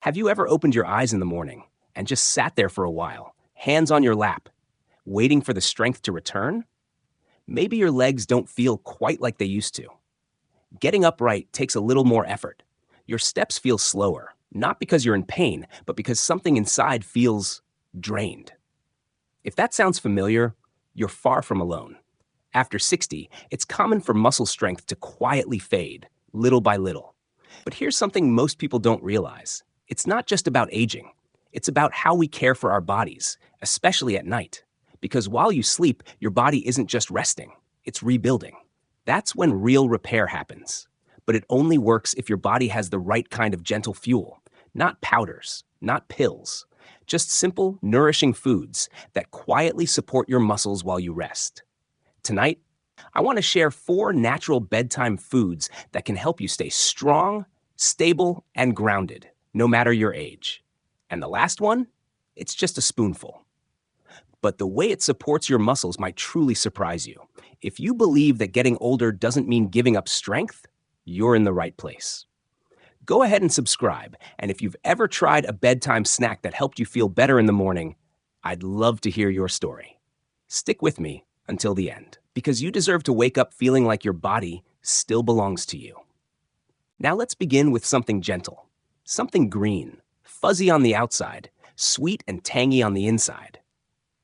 Have you ever opened your eyes in the morning and just sat there for a while, hands on your lap, waiting for the strength to return? Maybe your legs don't feel quite like they used to. Getting upright takes a little more effort. Your steps feel slower, not because you're in pain, but because something inside feels drained. If that sounds familiar, you're far from alone. After 60, it's common for muscle strength to quietly fade, little by little. But here's something most people don't realize. It's not just about aging. It's about how we care for our bodies, especially at night. Because while you sleep, your body isn't just resting, it's rebuilding. That's when real repair happens. But it only works if your body has the right kind of gentle fuel, not powders, not pills, just simple, nourishing foods that quietly support your muscles while you rest. Tonight, I want to share 4 natural bedtime foods that can help you stay strong, stable, and grounded, no matter your age. And the last one? It's just a spoonful. But the way it supports your muscles might truly surprise you. If you believe that getting older doesn't mean giving up strength, you're in the right place. Go ahead and subscribe, and if you've ever tried a bedtime snack that helped you feel better in the morning, I'd love to hear your story. Stick with me until the end, because you deserve to wake up feeling like your body still belongs to you. Now let's begin with something gentle, something green, fuzzy on the outside, sweet and tangy on the inside.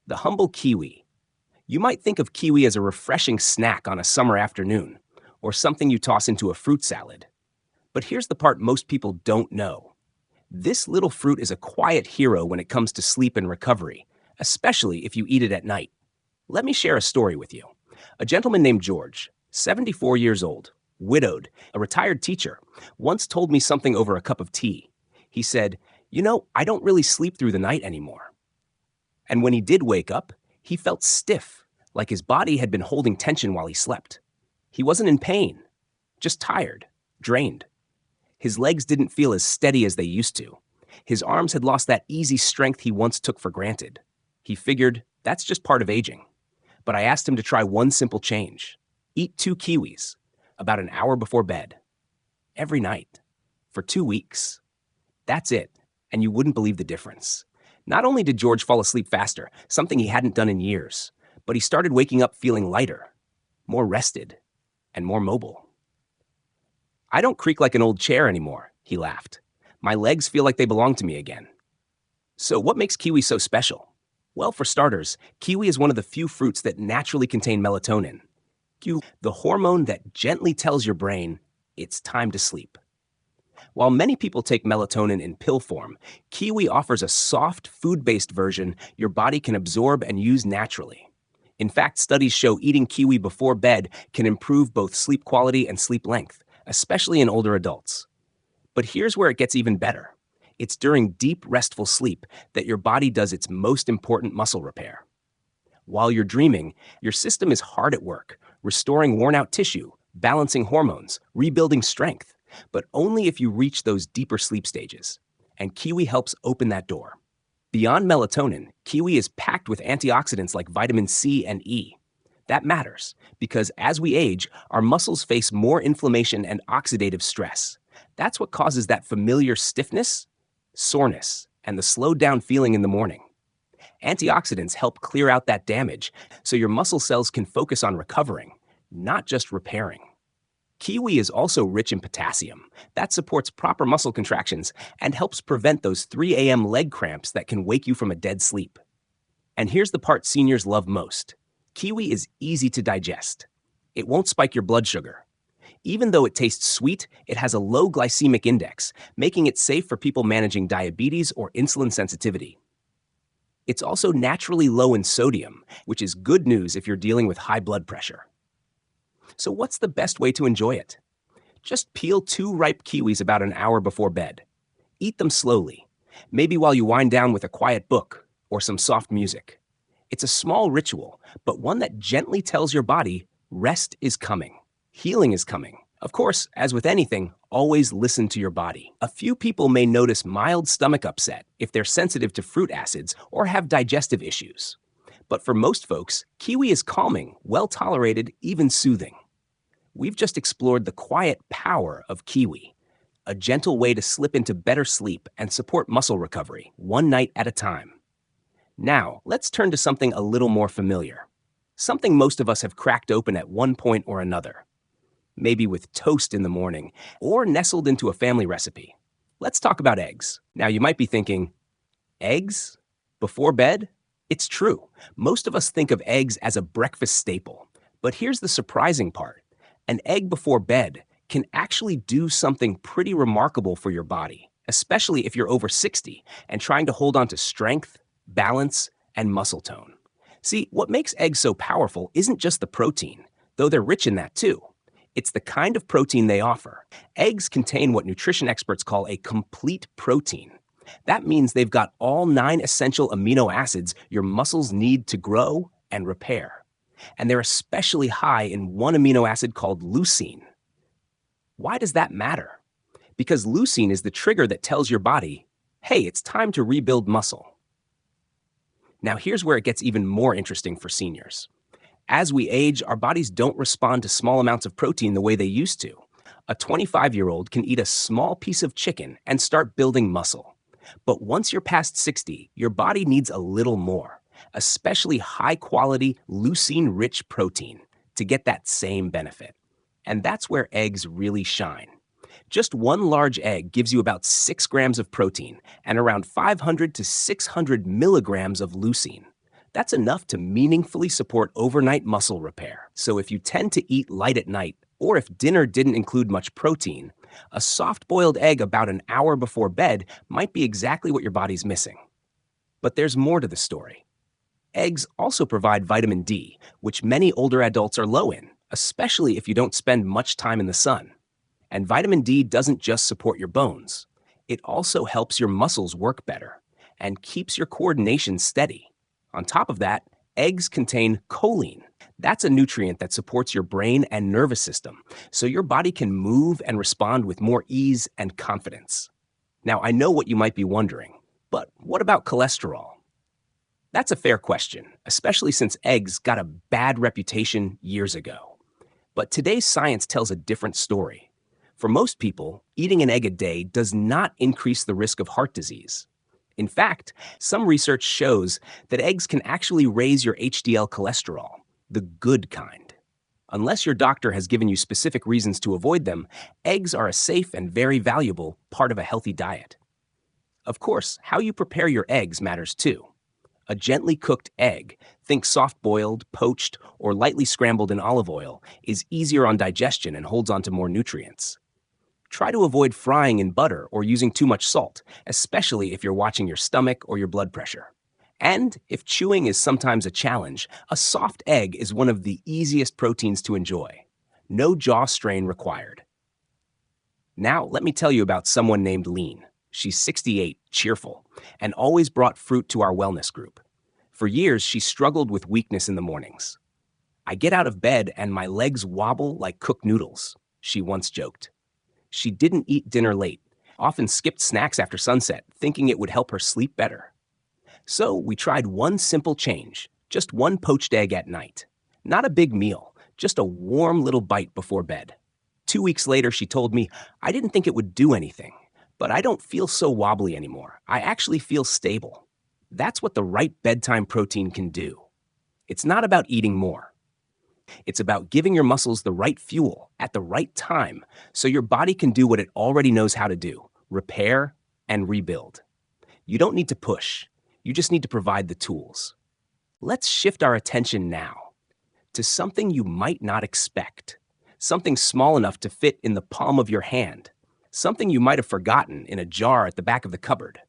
The humble kiwi. You might think of kiwi as a refreshing snack on a summer afternoon, or something you toss into a fruit salad. But here's the part most people don't know. This little fruit is a quiet hero when it comes to sleep and recovery, especially if you eat it at night. Let me share a story with you. A gentleman named George, 74 years old, widowed, a retired teacher, once told me something over a cup of tea. He said, I don't really sleep through the night anymore. And when he did wake up, he felt stiff, like his body had been holding tension while he slept. He wasn't in pain, just tired, drained. His legs didn't feel as steady as they used to. His arms had lost that easy strength he once took for granted. He figured, that's just part of aging. But I asked him to try one simple change. Eat 2 kiwis, about an hour before bed. Every night, for 2 weeks. That's it, and you wouldn't believe the difference. Not only did George fall asleep faster, something he hadn't done in years, but he started waking up feeling lighter, more rested, and more mobile. I don't creak like an old chair anymore, he laughed. My legs feel like they belong to me again. So what makes kiwi so special? Well, for starters, kiwi is one of the few fruits that naturally contain melatonin, the hormone that gently tells your brain it's time to sleep. While many people take melatonin in pill form, kiwi offers a soft, food-based version your body can absorb and use naturally. In fact, studies show eating kiwi before bed can improve both sleep quality and sleep length, especially in older adults. But here's where it gets even better. It's during deep, restful sleep that your body does its most important muscle repair. While you're dreaming, your system is hard at work, restoring worn-out tissue, balancing hormones, rebuilding strength, but only if you reach those deeper sleep stages. And kiwi helps open that door. Beyond melatonin, kiwi is packed with antioxidants like vitamin C and E. That matters because as we age, our muscles face more inflammation and oxidative stress. That's what causes that familiar stiffness, soreness, and the slowed down feeling in the morning. Antioxidants help clear out that damage so your muscle cells can focus on recovering, not just repairing. Kiwi is also rich in potassium. That supports proper muscle contractions and helps prevent those 3 a.m. leg cramps that can wake you from a dead sleep. And here's the part seniors love most. Kiwi is easy to digest. It won't spike your blood sugar. Even though it tastes sweet, it has a low glycemic index, making it safe for people managing diabetes or insulin sensitivity. It's also naturally low in sodium, which is good news if you're dealing with high blood pressure. So what's the best way to enjoy it? Just peel 2 ripe kiwis about an hour before bed. Eat them slowly, maybe while you wind down with a quiet book or some soft music. It's a small ritual, but one that gently tells your body, rest is coming, healing is coming. Of course, as with anything, always listen to your body. A few people may notice mild stomach upset if they're sensitive to fruit acids or have digestive issues. But for most folks, kiwi is calming, well-tolerated, even soothing. We've just explored the quiet power of kiwi. a gentle way to slip into better sleep and support muscle recovery, one night at a time. Now, let's turn to something a little more familiar. Something most of us have cracked open at one point or another. Maybe with toast in the morning, or nestled into a family recipe. Let's talk about eggs. Now, you might be thinking, eggs? Before bed? It's true. Most of us think of eggs as a breakfast staple. But here's the surprising part. An egg before bed can actually do something pretty remarkable for your body, especially if you're over 60 and trying to hold on to strength, balance, and muscle tone. See, what makes eggs so powerful isn't just the protein, though they're rich in that too. It's the kind of protein they offer. Eggs contain what nutrition experts call a complete protein. That means they've got all 9 essential amino acids your muscles need to grow and repair. And they're especially high in one amino acid called leucine. Why does that matter? Because leucine is the trigger that tells your body, hey, it's time to rebuild muscle. Now here's where it gets even more interesting for seniors. As we age, our bodies don't respond to small amounts of protein the way they used to. A 25-year-old can eat a small piece of chicken and start building muscle. But once you're past 60, your body needs a little more, especially high-quality, leucine-rich protein to get that same benefit. And that's where eggs really shine. Just one large egg gives you about 6 grams of protein and around 500 to 600 milligrams of leucine. That's enough to meaningfully support overnight muscle repair. So if you tend to eat light at night, or if dinner didn't include much protein, a soft-boiled egg about an hour before bed might be exactly what your body's missing. But there's more to the story. Eggs also provide vitamin D, which many older adults are low in, especially if you don't spend much time in the sun. And vitamin D doesn't just support your bones. It also helps your muscles work better and keeps your coordination steady. On top of that, eggs contain choline. That's a nutrient that supports your brain and nervous system, so your body can move and respond with more ease and confidence. Now, I know what you might be wondering, but what about cholesterol? That's a fair question, especially since eggs got a bad reputation years ago. But today's science tells a different story. For most people, eating an egg a day does not increase the risk of heart disease. In fact, some research shows that eggs can actually raise your HDL cholesterol, the good kind. Unless your doctor has given you specific reasons to avoid them, eggs are a safe and very valuable part of a healthy diet. Of course, how you prepare your eggs matters too. A gently cooked egg, think soft-boiled, poached, or lightly scrambled in olive oil, is easier on digestion and holds on to more nutrients. Try to avoid frying in butter or using too much salt, especially if you're watching your stomach or your blood pressure. And if chewing is sometimes a challenge, a soft egg is one of the easiest proteins to enjoy. No jaw strain required. Now, let me tell you about someone named Lean. She's 68, cheerful, and always brought fruit to our wellness group. For years, she struggled with weakness in the mornings. I get out of bed and my legs wobble like cooked noodles, she once joked. She didn't eat dinner late, often skipped snacks after sunset, thinking it would help her sleep better. So we tried one simple change, just one poached egg at night. Not a big meal, just a warm little bite before bed. 2 weeks later, she told me, I didn't think it would do anything, but I don't feel so wobbly anymore. I actually feel stable. That's what the right bedtime protein can do. It's not about eating more. It's about giving your muscles the right fuel at the right time so your body can do what it already knows how to do, repair and rebuild. You don't need to push. You just need to provide the tools. Let's shift our attention now to something you might not expect, something small enough to fit in the palm of your hand, something you might have forgotten in a jar at the back of the cupboard.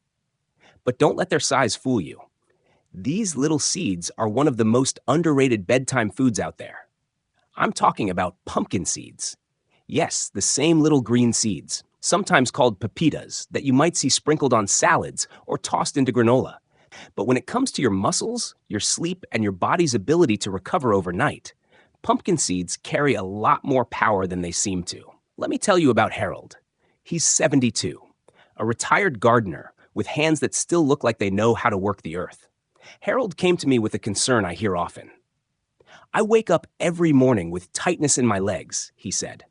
But don't let their size fool you. These little seeds are one of the most underrated bedtime foods out there. I'm talking about pumpkin seeds. Yes, the same little green seeds, sometimes called pepitas, that you might see sprinkled on salads or tossed into granola. But when it comes to your muscles, your sleep, and your body's ability to recover overnight, pumpkin seeds carry a lot more power than they seem to. Let me tell you about Harold. He's 72, a retired gardener with hands that still look like they know how to work the earth. Harold came to me with a concern I hear often. I wake up every morning with tightness in my legs, he said.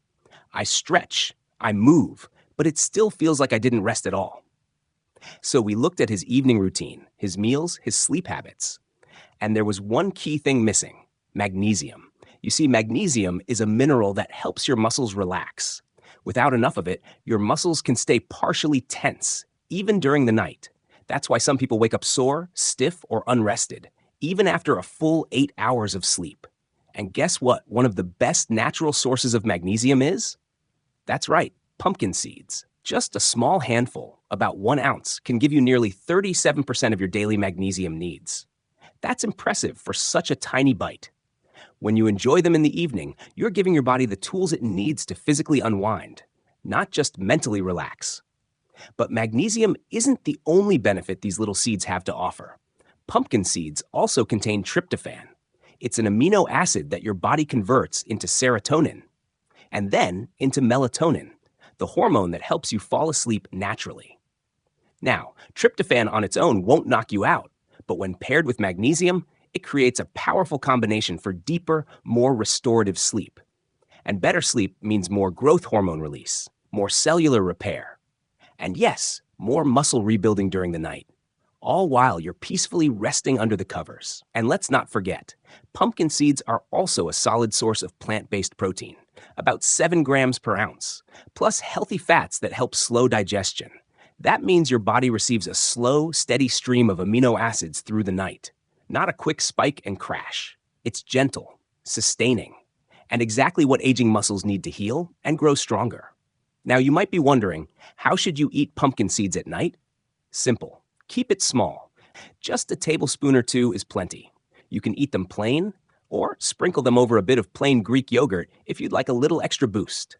I stretch, I move, but it still feels like I didn't rest at all. So we looked at his evening routine, his meals, his sleep habits. And there was one key thing missing: magnesium. You see, magnesium is a mineral that helps your muscles relax. Without enough of it, your muscles can stay partially tense, even during the night. That's why some people wake up sore, stiff, or unrested, even after a full 8 hours of sleep. And guess what one of the best natural sources of magnesium is? That's right, pumpkin seeds. Just a small handful, about 1 ounce, can give you nearly 37% of your daily magnesium needs. That's impressive for such a tiny bite. When you enjoy them in the evening, you're giving your body the tools it needs to physically unwind, not just mentally relax. But magnesium isn't the only benefit these little seeds have to offer. Pumpkin seeds also contain tryptophan. It's an amino acid that your body converts into serotonin and then into melatonin, the hormone that helps you fall asleep naturally. Now, tryptophan on its own won't knock you out, but when paired with magnesium, it creates a powerful combination for deeper, more restorative sleep. And better sleep means more growth hormone release, more cellular repair, and yes, more muscle rebuilding during the night, all while you're peacefully resting under the covers. And let's not forget, pumpkin seeds are also a solid source of plant-based protein, about 7 grams per ounce, plus healthy fats that help slow digestion. That means your body receives a slow, steady stream of amino acids through the night, not a quick spike and crash. It's gentle, sustaining, and exactly what aging muscles need to heal and grow stronger. Now, you might be wondering, how should you eat pumpkin seeds at night? Simple. Keep it small. Just a tablespoon or two is plenty. You can eat them plain, or sprinkle them over a bit of plain Greek yogurt if you'd like a little extra boost.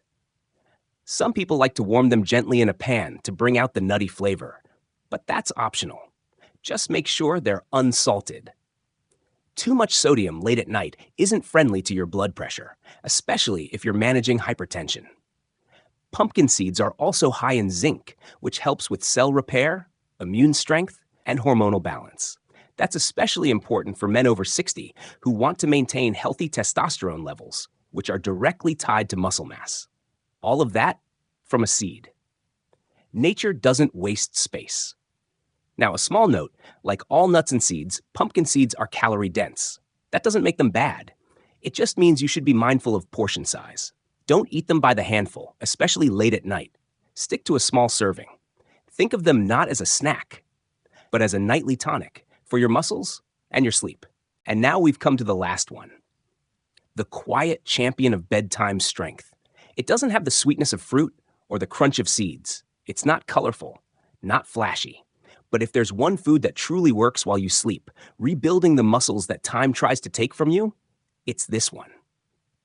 Some people like to warm them gently in a pan to bring out the nutty flavor, but that's optional. Just make sure they're unsalted. Too much sodium late at night isn't friendly to your blood pressure, especially if you're managing hypertension. Pumpkin seeds are also high in zinc, which helps with cell repair, immune strength, and hormonal balance. That's especially important for men over 60 who want to maintain healthy testosterone levels, which are directly tied to muscle mass. All of that from a seed. Nature doesn't waste space. Now, a small note, like all nuts and seeds, pumpkin seeds are calorie dense. That doesn't make them bad. It just means you should be mindful of portion size. Don't eat them by the handful, especially late at night. Stick to a small serving. Think of them not as a snack, but as a nightly tonic for your muscles and your sleep. And now we've come to the last one. The quiet champion of bedtime strength. It doesn't have the sweetness of fruit or the crunch of seeds. It's not colorful, not flashy. But if there's one food that truly works while you sleep, rebuilding the muscles that time tries to take from you, it's this one: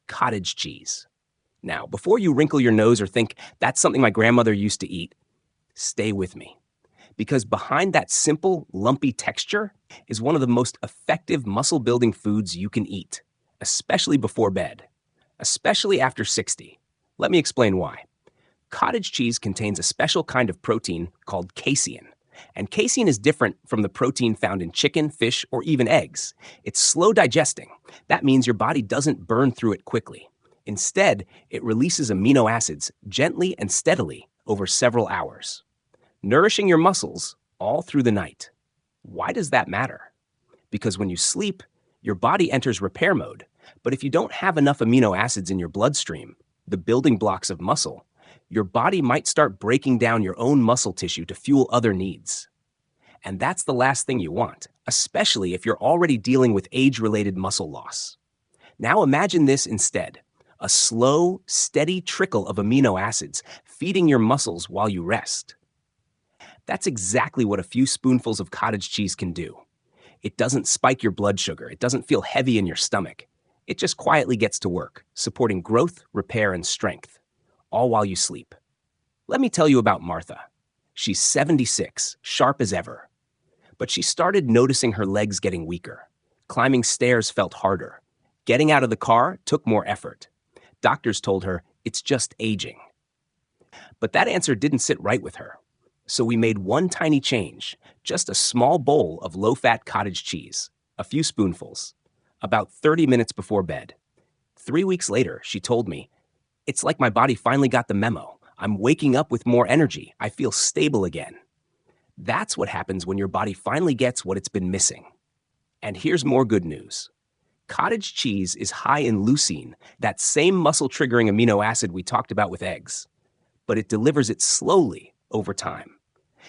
cottage cheese. Now, before you wrinkle your nose or think that's something my grandmother used to eat, stay with me. Because behind that simple, lumpy texture is one of the most effective muscle-building foods you can eat, especially before bed, especially after 60. Let me explain why. Cottage cheese contains a special kind of protein called casein. And casein is different from the protein found in chicken, fish, or even eggs. It's slow digesting. That means your body doesn't burn through it quickly. Instead, it releases amino acids gently and steadily over several hours, nourishing your muscles all through the night. Why does that matter? Because when you sleep, your body enters repair mode. But if you don't have enough amino acids in your bloodstream, the building blocks of muscle, your body might start breaking down your own muscle tissue to fuel other needs. And that's the last thing you want, especially if you're already dealing with age-related muscle loss. Now imagine this instead: a slow, steady trickle of amino acids feeding your muscles while you rest. That's exactly what a few spoonfuls of cottage cheese can do. It doesn't spike your blood sugar. It doesn't feel heavy in your stomach. It just quietly gets to work, supporting growth, repair, and strength, all while you sleep. Let me tell you about Martha. She's 76, sharp as ever. But she started noticing her legs getting weaker. Climbing stairs felt harder. Getting out of the car took more effort. Doctors told her it's just aging. But that answer didn't sit right with her. So we made one tiny change, just a small bowl of low-fat cottage cheese, a few spoonfuls, about 30 minutes before bed. 3 weeks later, she told me, "It's like my body finally got the memo. I'm waking up with more energy. I feel stable again. That's what happens when your body finally gets what it's been missing. And here's more good news. Cottage cheese is high in leucine, that same muscle-triggering amino acid we talked about with eggs, but it delivers it slowly over time.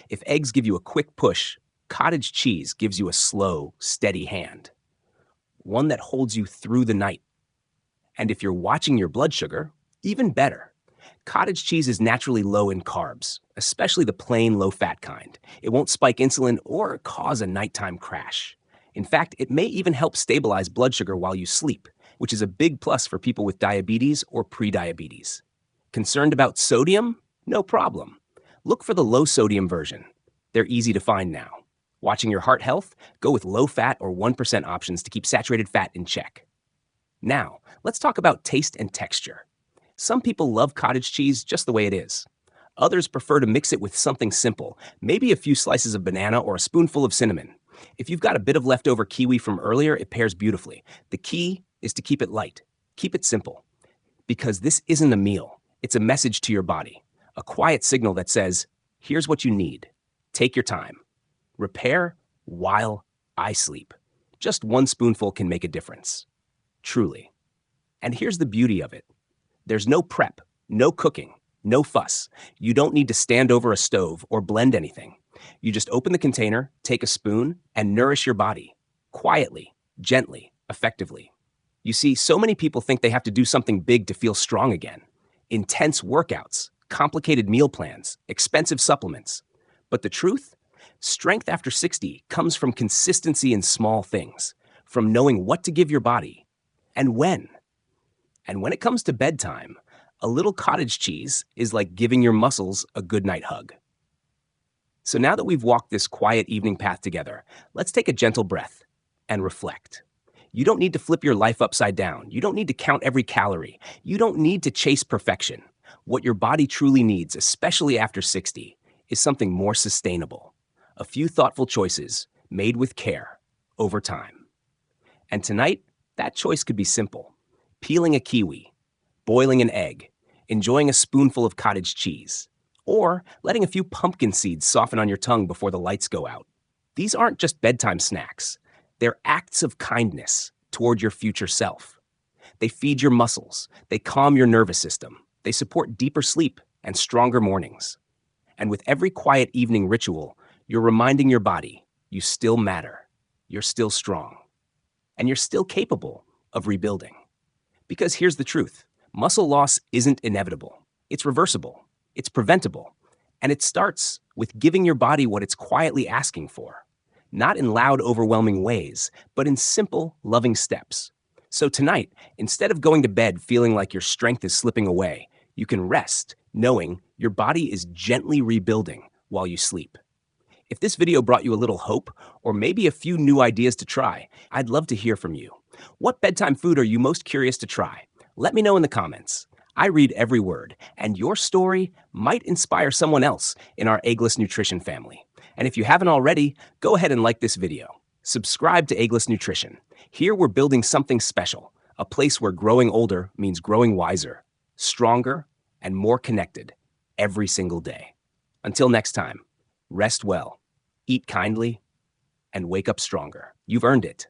If eggs give you a quick push, cottage cheese gives you a slow, steady hand, one that holds you through the night. And if you're watching your blood sugar, even better. Cottage cheese is naturally low in carbs, especially the plain low-fat kind. It won't spike insulin or cause a nighttime crash. In fact, it may even help stabilize blood sugar while you sleep, which is a big plus for people with diabetes or prediabetes. Concerned about sodium? No problem. Look for the low-sodium version. They're easy to find now. Watching your heart health? Go with low-fat or 1% options to keep saturated fat in check. Now, let's talk about taste and texture. Some people love cottage cheese just the way it is. Others prefer to mix it with something simple, maybe a few slices of banana or a spoonful of cinnamon. If you've got a bit of leftover kiwi from earlier, it pairs beautifully. The key is to keep it light. Keep it simple. Because this isn't a meal. It's a message to your body. A quiet signal that says, here's what you need. Take your time. Repair while I sleep. Just one spoonful can make a difference. Truly. And here's the beauty of it. There's no prep, no cooking, no fuss. You don't need to stand over a stove or blend anything. You just open the container, take a spoon, and nourish your body. Quietly, gently, effectively. You see, so many people think they have to do something big to feel strong again. Intense workouts, complicated meal plans, expensive supplements. But the truth? Strength after 60 comes from consistency in small things, from knowing what to give your body and when. And when it comes to bedtime, a little cottage cheese is like giving your muscles a goodnight hug. So now that we've walked this quiet evening path together, let's take a gentle breath and reflect. You don't need to flip your life upside down. You don't need to count every calorie. You don't need to chase perfection. What your body truly needs, especially after 60, is something more sustainable. A few thoughtful choices made with care over time. And tonight, that choice could be simple. Peeling a kiwi, boiling an egg, enjoying a spoonful of cottage cheese, or letting a few pumpkin seeds soften on your tongue before the lights go out. These aren't just bedtime snacks. They're acts of kindness toward your future self. They feed your muscles. They calm your nervous system. They support deeper sleep and stronger mornings. And with every quiet evening ritual, you're reminding your body you still matter. You're still strong. And you're still capable of rebuilding. Because here's the truth. Muscle loss isn't inevitable. It's reversible. It's preventable. And it starts with giving your body what it's quietly asking for. Not in loud, overwhelming ways, but in simple, loving steps. So tonight, instead of going to bed feeling like your strength is slipping away, you can rest knowing your body is gently rebuilding while you sleep. If this video brought you a little hope, or maybe a few new ideas to try, I'd love to hear from you. What bedtime food are you most curious to try? Let me know in the comments. I read every word, and your story might inspire someone else in our Ageless Nutrition family. And if you haven't already, go ahead and like this video. Subscribe to Ageless Nutrition. Here we're building something special, a place where growing older means growing wiser, stronger, and more connected every single day. Until next time, rest well, eat kindly, and wake up stronger. You've earned it.